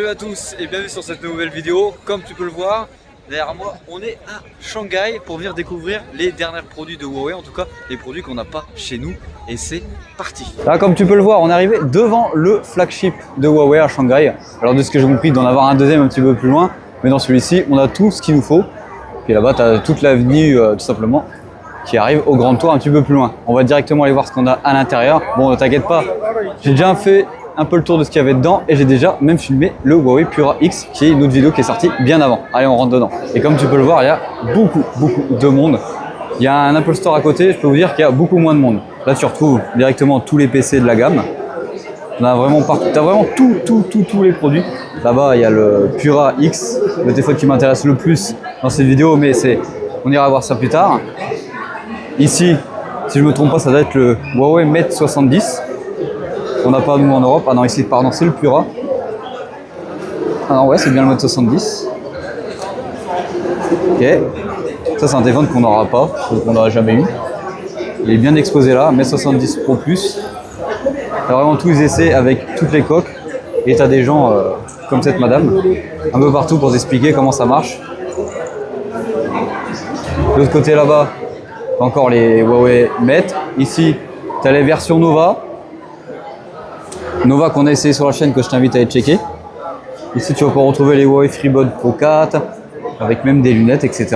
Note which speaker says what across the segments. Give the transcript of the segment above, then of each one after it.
Speaker 1: Salut à tous et bienvenue sur cette nouvelle vidéo. Comme tu peux le voir, derrière moi, on est à Shanghai pour venir découvrir les derniers produits de Huawei, en tout cas les produits qu'on n'a pas chez nous. Et c'est parti. Là, comme tu peux le voir, on est arrivé devant le flagship de Huawei à Shanghai. Alors de ce que j'ai compris, d'en avoir un deuxième un petit peu plus loin, mais dans celui-ci, on a tout ce qu'il nous faut. Puis là-bas, tu as toute l'avenue tout simplement qui arrive au grand tour un petit peu plus loin. On va directement aller voir ce qu'on a à l'intérieur. Bon, ne t'inquiète pas, j'ai déjà fait un peu le tour de ce qu'il y avait dedans et j'ai déjà même filmé le Huawei Pura X qui est une autre vidéo qui est sortie bien avant. Allez, on rentre dedans. Et comme tu peux le voir, il y a beaucoup de monde. Il y a un Apple Store à côté, je peux vous dire qu'il y a beaucoup moins de monde. Là, tu retrouves directement tous les PC de la gamme. On a vraiment partout, tu as vraiment tous les produits. Là-bas, il y a le Pura X, le téléphone qui m'intéresse le plus dans cette vidéo, mais on ira voir ça plus tard. Ici, si je ne me trompe pas, ça doit être le Huawei Mate 70. On n'a pas nous en Europe. Ah non, ici, pardon, c'est le Pura. Ah non, ouais, c'est bien le Mate 70. Ok. Ça, c'est un téléphone qu'on n'aura pas, qu'on n'aura jamais eu. Il est bien exposé là, Mate 70 Pro Plus. Tu as vraiment tous les essais avec toutes les coques. Et tu as des gens comme cette madame, un peu partout pour t'expliquer comment ça marche. De l'autre côté là-bas, encore les Huawei Mate. Ici, tu as les versions Nova. Nova qu'on a essayé sur la chaîne, que je t'invite à aller checker. Ici, tu vas pouvoir retrouver les Huawei FreeBuds Pro 4, avec même des lunettes, etc.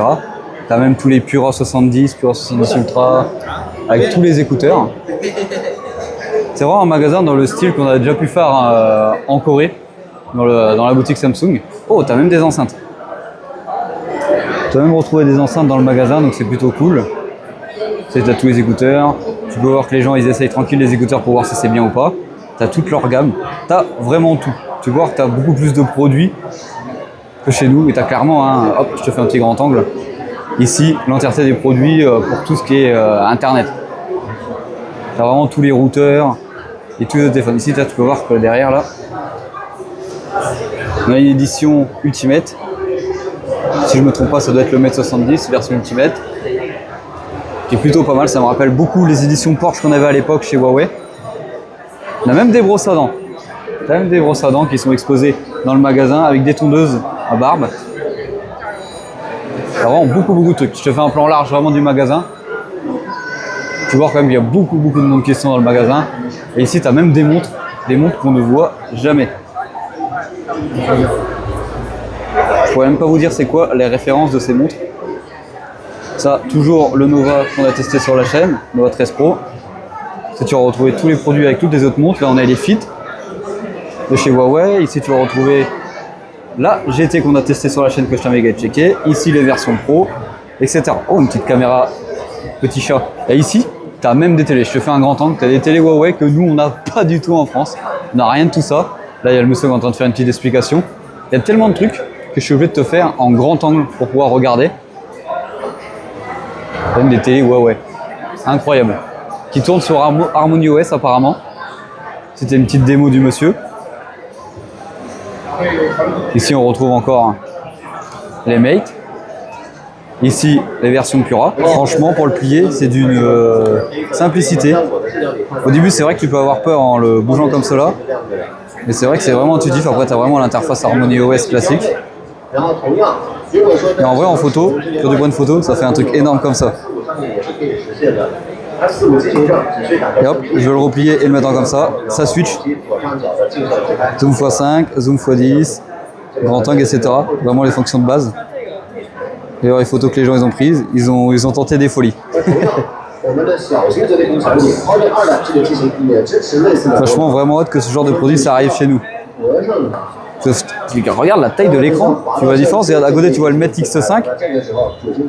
Speaker 1: Tu as même tous les Pura 70, Pura 70 Ultra, avec tous les écouteurs. C'est vraiment un magasin dans le style qu'on a déjà pu faire en Corée, dans la boutique Samsung. Oh, tu as même des enceintes. Tu as même retrouvé des enceintes dans le magasin, donc c'est plutôt cool. Tu as tous les écouteurs. Tu peux voir que les gens ils essayent tranquille les écouteurs pour voir si c'est bien ou pas. Tu as toute leur gamme. Tu as vraiment tout. Tu vois que tu as beaucoup plus de produits que chez nous. Et tu as clairement, hop, je te fais un petit grand angle. Ici, l'entièreté des produits pour tout ce qui est Internet. Tu as vraiment tous les routeurs et tous les téléphones. Ici, tu peux voir que derrière, là, on a une édition Ultimate. Si je ne me trompe pas, ça doit être le Mate 70 version Ultimate. Qui est plutôt pas mal, ça me rappelle beaucoup les éditions Porsche qu'on avait à l'époque chez Huawei. On a même des brosses à dents. On a même des brosses à dents qui sont exposées dans le magasin avec des tondeuses à barbe. Il y a vraiment beaucoup de trucs. Je te fais un plan large vraiment du magasin. Tu vois quand même qu'il y a beaucoup de monde qui sont dans le magasin. Et ici tu as même des montres qu'on ne voit jamais. Je pourrais même pas vous dire c'est quoi les références de ces montres. Ça, toujours le Nova qu'on a testé sur la chaîne, Nova 13 Pro. Ici, tu vas retrouver tous les produits avec toutes les autres montres. Là, on a les Fit de chez Huawei. Ici, tu vas retrouver la GT qu'on a testé sur la chaîne que je t'invite à checker. Ici, les versions Pro, etc. Oh, une petite caméra petit chat. Et ici, tu as même des télés. Je te fais un grand angle. Tu as des télés Huawei que nous, on n'a pas du tout en France. On n'a rien de tout ça. Là, il y a le monsieur qui est en train de faire une petite explication. Il y a tellement de trucs que je suis obligé de te faire en grand angle pour pouvoir regarder. Même des télés Huawei, incroyable, qui tournent sur Harmony OS apparemment. C'était une petite démo du monsieur. Ici on retrouve encore les Mate. Ici les versions Pura. Franchement pour le plier c'est d'une simplicité. Au début c'est vrai que tu peux avoir peur en le bougeant comme cela. Mais c'est vrai que c'est vraiment intuitif. Après tu as vraiment l'interface Harmony OS classique. Et en vrai en photo, sur du point de photo, ça fait un truc énorme comme ça. Et hop, je vais le replier et le mettre comme ça. Ça switch. Zoom x5, zoom x10, grand angle, etc. Vraiment les fonctions de base. Et alors les photos que les gens ils ont prises, ils ont tenté des folies. Franchement vraiment hâte que ce genre de produit ça arrive chez nous. Regarde la taille de l'écran, tu vois la différence. Regarde, à côté tu vois le Mate X5,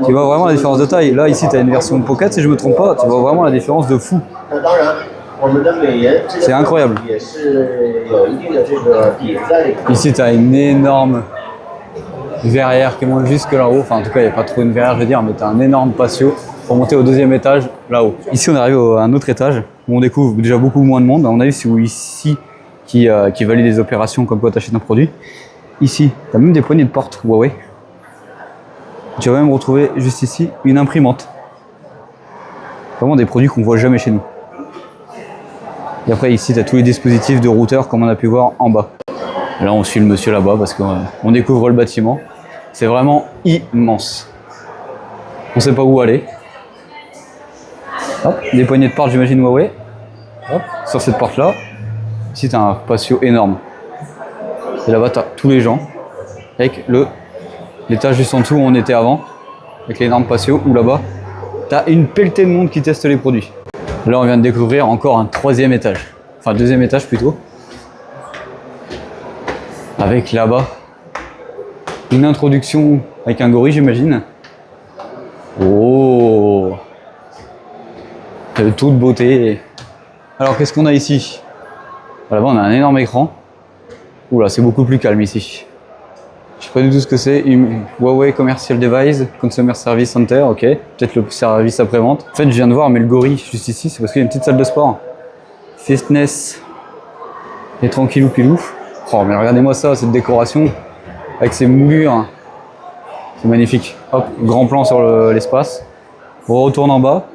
Speaker 1: tu vois vraiment la différence de taille. Là ici tu as une version Pocket, si je me trompe pas, tu vois vraiment la différence de fou. C'est incroyable. Ici tu as une énorme verrière qui monte jusque là-haut. Enfin en tout cas il n'y a pas trop une verrière je veux dire, mais tu as un énorme patio pour monter au deuxième étage là-haut. Ici on arrive à un autre étage où on découvre déjà beaucoup moins de monde. On a vu ici qui valide des opérations comme quoi tu achètes un produit. Ici, tu as même des poignées de porte Huawei. Tu vas même retrouver juste ici une imprimante. Vraiment des produits qu'on voit jamais chez nous. Et après ici, tu as tous les dispositifs de routeur comme on a pu voir en bas. Là, on suit le monsieur là-bas parce qu'on découvre le bâtiment. C'est vraiment immense. On sait pas où aller. Hop, des poignées de porte, j'imagine Huawei. Hop, sur cette porte-là. Ici, tu as un patio énorme. Et là-bas, tu as tous les gens. Avec l'étage juste en dessous où on était avant. Avec l'énorme patio. Où là-bas, tu as une pelletée de monde qui teste les produits. Là, on vient de découvrir encore un 3e étage. Enfin, 2e étage plutôt. Avec là-bas, une introduction avec un gorille, j'imagine. Oh! De toute beauté. Alors, qu'est-ce qu'on a ici? Là-bas, on a un énorme écran. Oula, c'est beaucoup plus calme ici. Je sais pas du tout ce que c'est. Huawei Commercial Device, Consumer Service Center, ok. Peut-être le service après-vente. En fait, je viens de voir, mais le gorille, juste ici, c'est parce qu'il y a une petite salle de sport. Fitness. Et tranquillou pilou. Oh, mais regardez-moi ça, cette décoration. Avec ces moulures. C'est magnifique. Hop, grand plan sur l'espace. On retourne en bas.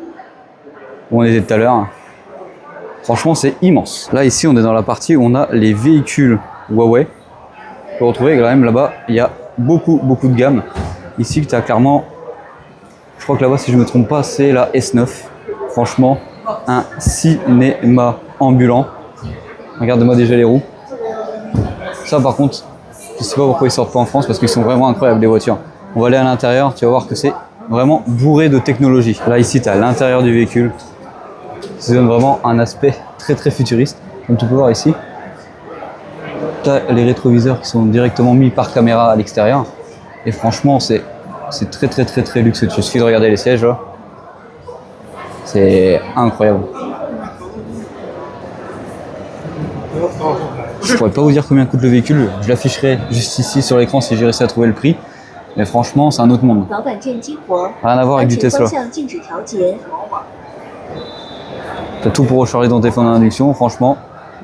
Speaker 1: Où on était tout à l'heure. Franchement, c'est immense. Là, ici, on est dans la partie où on a les véhicules Huawei. On peut retrouver quand même là-bas, il y a beaucoup de gammes. Ici, tu as clairement, je crois que là-bas, si je ne me trompe pas, c'est la S9. Franchement, un cinéma ambulant. Regarde-moi déjà les roues. Ça, par contre, je ne sais pas pourquoi ils sortent pas en France parce qu'ils sont vraiment incroyables, les voitures. On va aller à l'intérieur, tu vas voir que c'est vraiment bourré de technologie. Là, ici, tu as l'intérieur du véhicule. Ça donne vraiment un aspect très futuriste. Comme tu peux voir ici, tu as les rétroviseurs qui sont directement mis par caméra à l'extérieur. Et franchement, c'est très luxueux. Il suffit de regarder les sièges là. C'est incroyable. Je pourrais pas vous dire combien coûte le véhicule. Je l'afficherai juste ici sur l'écran si j'ai réussi à trouver le prix. Mais franchement, c'est un autre monde. Rien à voir avec du Tesla. T'as tout pour recharger ton téléphone à induction, franchement.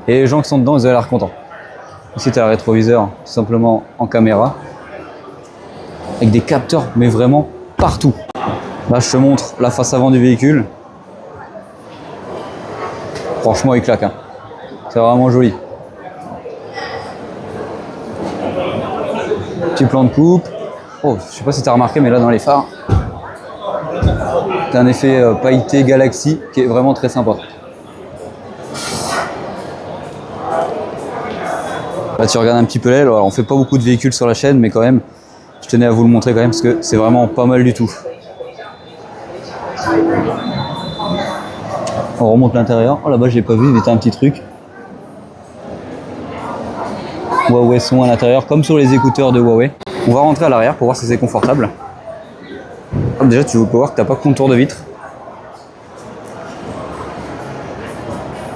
Speaker 1: Et les gens qui sont dedans, ils ont l'air contents. Ici, tu as le rétroviseur, tout simplement en caméra. Avec des capteurs, mais vraiment partout. Là, je te montre la face avant du véhicule. Franchement, il claque. Hein. C'est vraiment joli. Petit plan de coupe. Oh, je sais pas si tu as remarqué, mais là, dans les phares, tu as un effet pailleté galaxie qui est vraiment très sympa. Là, tu regardes un petit peu l'aile. Alors, on fait pas beaucoup de véhicules sur la chaîne, mais quand même, je tenais à vous le montrer quand même parce que c'est vraiment pas mal du tout. On remonte l'intérieur. Oh, là-bas, je l'ai pas vu, il était un petit truc. Huawei son à l'intérieur, comme sur les écouteurs de Huawei. On va rentrer à l'arrière pour voir si c'est confortable. Hop, déjà, tu peux voir que tu n'as pas de contour de vitre.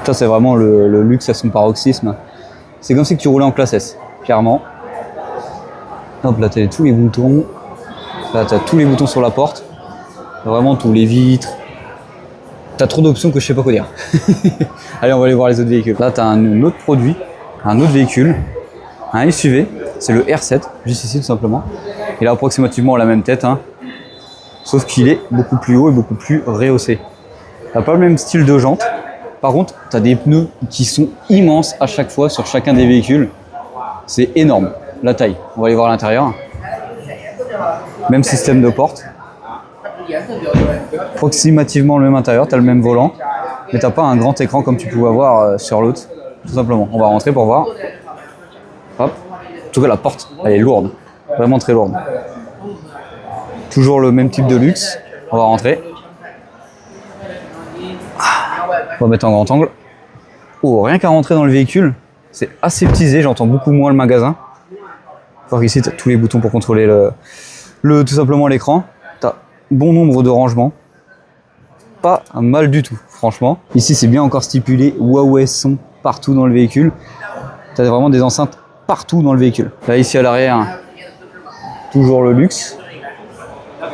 Speaker 1: Ça, c'est vraiment le luxe à son paroxysme. C'est comme si tu roulais en classe S, clairement. Hop, là, tu as tous les boutons. Là, tu as tous les boutons sur la porte. Vraiment, tous les vitres. Tu as trop d'options que je sais pas quoi dire. Allez, on va aller voir les autres véhicules. Là, tu as un autre produit, un autre véhicule, un SUV. C'est le R7, juste ici, tout simplement. Il a approximativement la même tête, hein. Sauf qu'il est beaucoup plus haut et beaucoup plus rehaussé. Tu n'as pas le même style de jante. Par contre, tu as des pneus qui sont immenses à chaque fois sur chacun des véhicules. C'est énorme, la taille. On va aller voir l'intérieur. Même système de porte. Approximativement le même intérieur, tu as le même volant. Mais tu n'as pas un grand écran comme tu pouvais avoir sur l'autre. Tout simplement. On va rentrer pour voir. Hop. En tout cas, la porte, elle est lourde. Vraiment très lourde. Toujours le même type de luxe. On va rentrer. On va mettre en grand angle. Oh, rien qu'à rentrer dans le véhicule, c'est aseptisé, j'entends beaucoup moins le magasin. Alors ici, tu as tous les boutons pour contrôler tout simplement l'écran. Tu as bon nombre de rangements. Pas mal du tout, franchement. Ici, c'est bien encore stipulé Huawei son partout dans le véhicule. Tu as vraiment des enceintes partout dans le véhicule. Là, ici à l'arrière, toujours le luxe.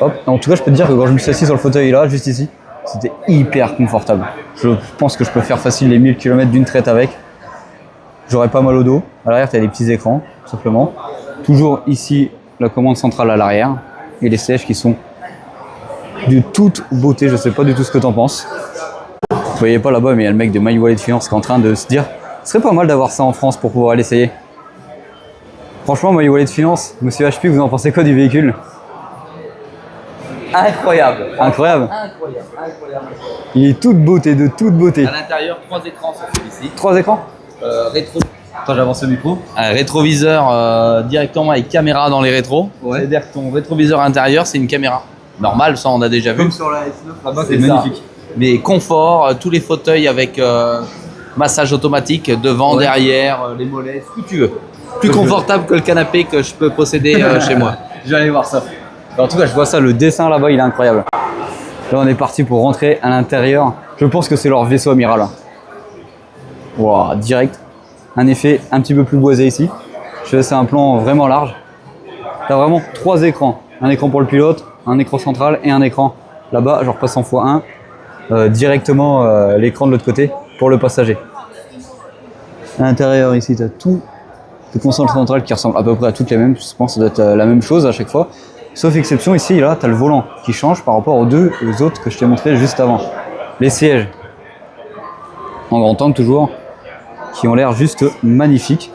Speaker 1: Hop. En tout cas, je peux te dire que quand je me suis assis sur le fauteuil là, juste ici, c'était hyper confortable. Je pense que je peux faire facile les 1000 km d'une traite avec. J'aurais pas mal au dos. À l'arrière, tu as des petits écrans, tout simplement. Toujours ici, la commande centrale à l'arrière. Et les sièges qui sont de toute beauté. Je sais pas du tout ce que tu en penses. Vous voyez pas là-bas, mais il y a le mec de My Wallet Finance qui est en train de se dire ce serait pas mal d'avoir ça en France pour pouvoir l'essayer. Franchement, moi, e-wallet finance, monsieur HP, vous en pensez quoi du véhicule?
Speaker 2: Incroyable.
Speaker 1: Incroyable.
Speaker 2: Incroyable.
Speaker 1: Il est toute beauté, de toute beauté.
Speaker 2: À l'intérieur, 3 écrans sur celui-ci.
Speaker 1: 3 écrans?
Speaker 2: Rétro.
Speaker 1: Attends, j'avance le micro.
Speaker 2: Un rétroviseur directement avec caméra dans les rétros.
Speaker 1: Ouais.
Speaker 2: C'est-à-dire que ton rétroviseur intérieur, c'est une caméra normale, ça on a déjà vu.
Speaker 1: Comme sur la S9 là-bas, c'est
Speaker 2: ça.
Speaker 1: magnifique.
Speaker 2: Mais confort, tous les fauteuils avec massage automatique devant, derrière, les mollets, ce que tu veux. Plus confortable que le canapé que je peux posséder chez moi.
Speaker 1: Je vais aller voir ça. En tout cas, je vois ça, le dessin là-bas, il est incroyable. Là, on est parti pour rentrer à l'intérieur. Je pense que c'est leur vaisseau amiral. Wow, direct. Un effet un petit peu plus boisé ici. C'est un plan vraiment large. Tu as vraiment 3 écrans. Un écran pour le pilote, un écran central et un écran là-bas, je repasse en x1. Directement l'écran de l'autre côté pour le passager. À l'intérieur ici, tu as tout le console central qui ressemble à peu près à toutes les mêmes. Je pense que ça doit être la même chose à chaque fois. Sauf exception, ici, là, tu as le volant qui change par rapport aux autres que je t'ai montré juste avant. Les sièges, en grand angle toujours, qui ont l'air juste magnifiques.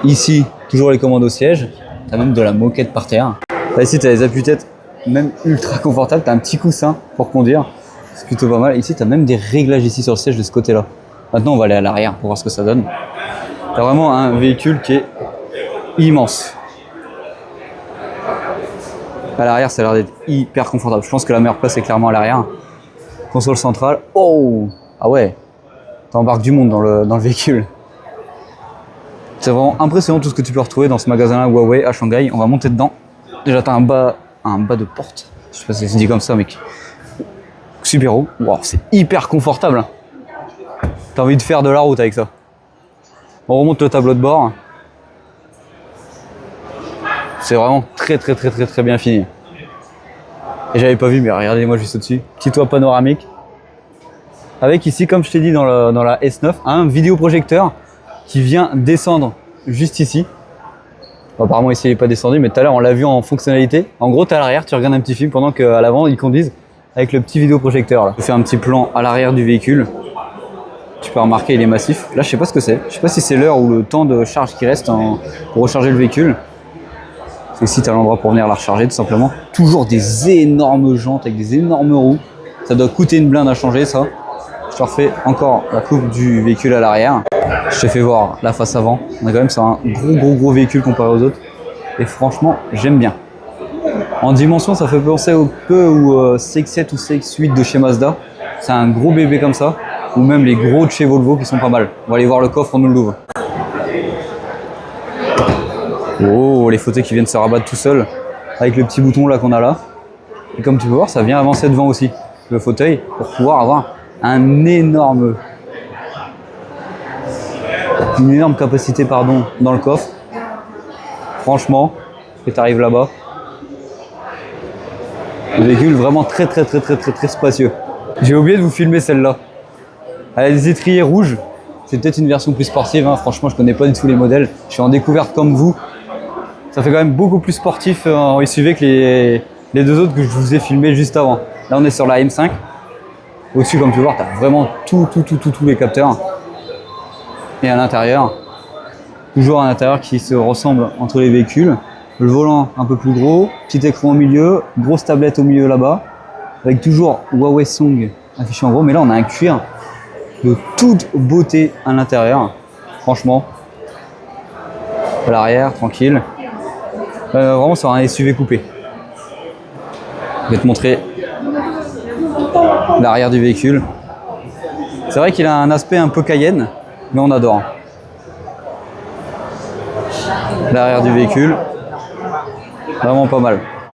Speaker 1: Ici, toujours les commandes au siège. Tu as même de la moquette par terre. Là, ici, tu as les appuis-têtes, même ultra confortable. Tu as un petit coussin pour conduire. C'est plutôt pas mal. Ici, tu as même des réglages ici sur le siège de ce côté-là. Maintenant, on va aller à l'arrière pour voir ce que ça donne. Tu as vraiment un véhicule qui est immense. À l'arrière, ça a l'air d'être hyper confortable. Je pense que la meilleure place est clairement à l'arrière. Console centrale. Oh! Ah ouais! T'embarques du monde dans le véhicule. C'est vraiment impressionnant tout ce que tu peux retrouver dans ce magasin-là Huawei à Shanghai. On va monter dedans. Déjà, t'as un bas de porte. Je sais pas si c'est dit comme ça, mec. Super haut. Wow, c'est hyper confortable. T'as envie de faire de la route avec ça. On remonte le tableau de bord. C'est vraiment très bien fini. Et j'avais pas vu, mais regardez-moi juste au-dessus. Petit toit panoramique. Avec ici, comme je t'ai dit dans la S9, un vidéoprojecteur qui vient descendre juste ici. Apparemment ici il n'est pas descendu, mais tout à l'heure on l'a vu en fonctionnalité. En gros, tu es à l'arrière, tu regardes un petit film pendant qu'à l'avant ils conduisent avec le petit vidéoprojecteur. Je fais un petit plan à l'arrière du véhicule. Tu peux remarquer, il est massif. Là, je sais pas ce que c'est. Je sais pas si c'est l'heure ou le temps de charge qui reste pour recharger le véhicule. C'est ici, tu as l'endroit pour venir la recharger tout simplement. Toujours des énormes jantes avec des énormes roues. Ça doit coûter une blinde à changer ça. Je te refais encore la coupe du véhicule à l'arrière. Je te fais voir la face avant. On est quand même sur un gros véhicule comparé aux autres. Et franchement, j'aime bien. En dimension, ça fait penser un peu au CX-7 ou CX-8 de chez Mazda. C'est un gros bébé comme ça. Ou même les gros de chez Volvo qui sont pas mal. On va aller voir le coffre, on nous l'ouvre. Oh, les fauteuils qui viennent se rabattre tout seuls. Avec le petit bouton là qu'on a là. Et comme tu peux voir, ça vient avancer devant aussi. Le fauteuil pour pouvoir avoir une énorme capacité dans le coffre. Franchement, et tu arrives là-bas, le véhicule vraiment très spacieux. J'ai oublié de vous filmer celle-là. Elle a des étriers rouges. C'est peut-être une version plus sportive, hein. Franchement je connais pas du tout les modèles. Je suis en découverte comme vous. Ça fait quand même beaucoup plus sportif en SUV que les deux autres que je vous ai filmés juste avant. Là on est sur la M5. Au-dessus, comme tu peux voir, tu as vraiment tous les capteurs. Et à l'intérieur, toujours un intérieur qui se ressemble entre les véhicules. Le volant un peu plus gros, petit écran au milieu, grosse tablette au milieu là-bas, avec toujours Huawei Song affiché en gros. Mais là, on a un cuir de toute beauté à l'intérieur. Franchement, à l'arrière, tranquille. Vraiment sur un SUV coupé. Je vais te montrer l'arrière du véhicule. C'est vrai qu'il a un aspect un peu Cayenne, mais on adore. L'arrière du véhicule, vraiment pas mal.